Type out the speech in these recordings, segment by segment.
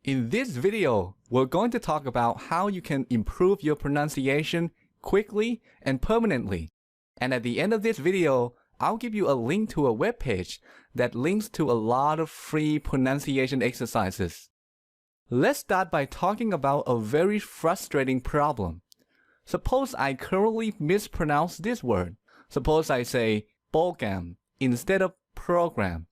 In this video, we're going to talk about how you can improve your pronunciation quickly and permanently. And at the end of this video, I'll give you a link to a web page that links to a lot of free pronunciation exercises. Let's start by talking about a very frustrating problem. Suppose I currently mispronounce this word. Suppose I say program instead of program.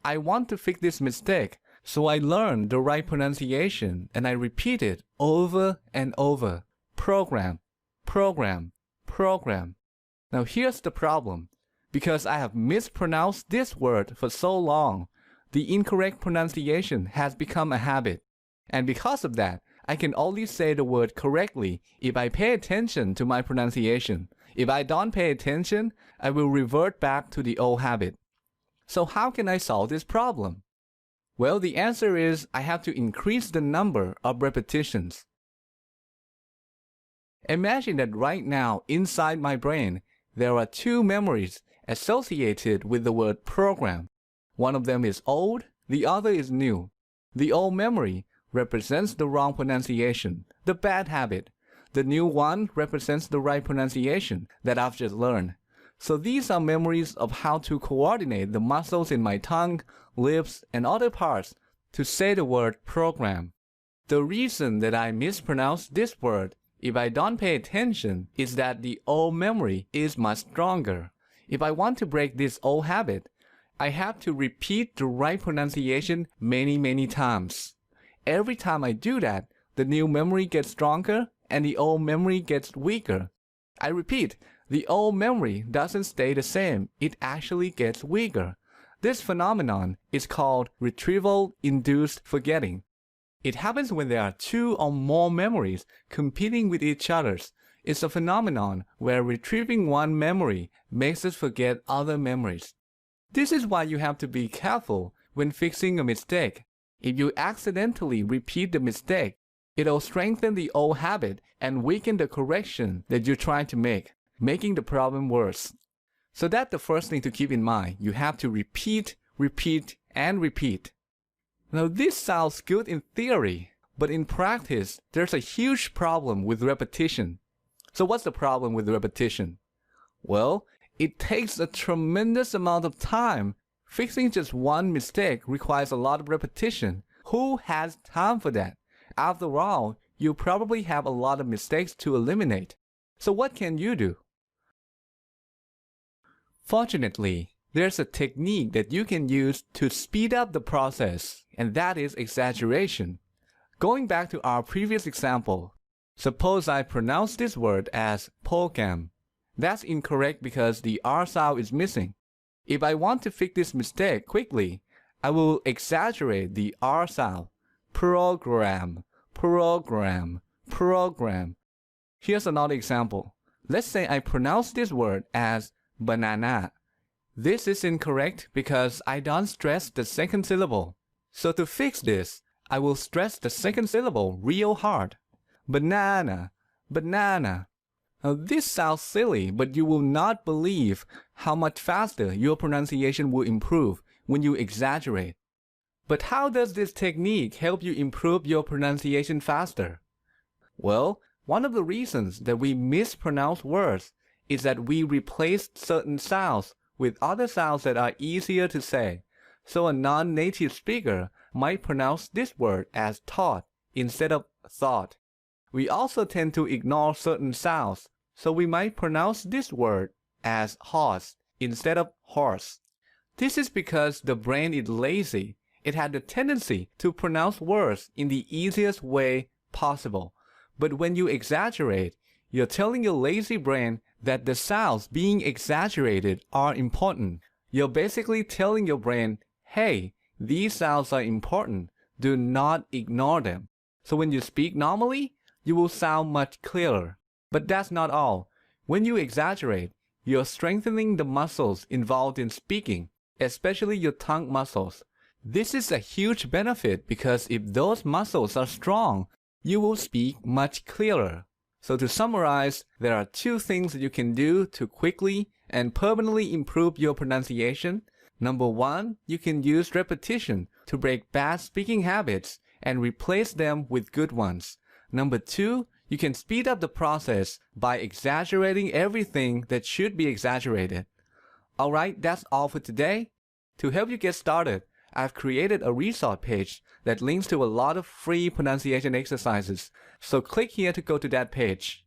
I want to fix this mistake, so I learn the right pronunciation and I repeat it over and over. Program, program, program. Now here's the problem. Because I have mispronounced this word for so long, the incorrect pronunciation has become a habit. And because of that, I can only say the word correctly if I pay attention to my pronunciation. If I don't pay attention, I will revert back to the old habit. So how can I solve this problem? Well, the answer is I have to increase the number of repetitions. Imagine that right now inside my brain, there are two memories associated with the word program. One of them is old, the other is new. The old memory represents the wrong pronunciation, the bad habit. The new one represents the right pronunciation that I've just learned. So these are memories of how to coordinate the muscles in my tongue, lips, and other parts to say the word program. The reason that I mispronounce this word if I don't pay attention is that the old memory is much stronger. If I want to break this old habit, I have to repeat the right pronunciation many times. Every time I do that, the new memory gets stronger and the old memory gets weaker. I repeat, the old memory doesn't stay the same, it actually gets weaker. This phenomenon is called retrieval-induced forgetting. It happens when there are two or more memories competing with each other. It's a phenomenon where retrieving one memory makes us forget other memories. This is why you have to be careful when fixing a mistake. If you accidentally repeat the mistake, it'll strengthen the old habit and weaken the correction that you're trying to make, making the problem worse. So that's the first thing to keep in mind. You have to repeat, and repeat. Now this sounds good in theory, but in practice, there's a huge problem with repetition. So what's the problem with repetition? Well, it takes a tremendous amount of time. Fixing just one mistake requires a lot of repetition. Who has time for that? After all, you probably have a lot of mistakes to eliminate. So what can you do? Fortunately, there's a technique that you can use to speed up the process, and that is exaggeration. Going back to our previous example, suppose I pronounce this word as program. That's incorrect because the R sound is missing. If I want to fix this mistake quickly, I will exaggerate the R sound. Program, program, program. Here's another example. Let's say I pronounce this word as banana. This is incorrect because I don't stress the second syllable. So to fix this, I will stress the second syllable real hard. Banana, banana. Now this sounds silly, but you will not believe how much faster your pronunciation will improve when you exaggerate. But how does this technique help you improve your pronunciation faster? Well, one of the reasons that we mispronounce words is that we replace certain sounds with other sounds that are easier to say. So a non-native speaker might pronounce this word as taught instead of thought. We also tend to ignore certain sounds, so we might pronounce this word as horse instead of horse. This is because the brain is lazy. It had the tendency to pronounce words in the easiest way possible. But when you exaggerate, you're telling your lazy brain that the sounds being exaggerated are important. You're basically telling your brain, hey, these sounds are important. Do not ignore them. So when you speak normally, you will sound much clearer. But that's not all. When you exaggerate, you're strengthening the muscles involved in speaking, especially your tongue muscles. This is a huge benefit because if those muscles are strong, you will speak much clearer. So to summarize, there are two things that you can do to quickly and permanently improve your pronunciation. Number one, you can use repetition to break bad speaking habits and replace them with good ones. Number 2, you can speed up the process by exaggerating everything that should be exaggerated. Alright, that's all for today. To help you get started, I've created a resource page that links to a lot of free pronunciation exercises, so click here to go to that page.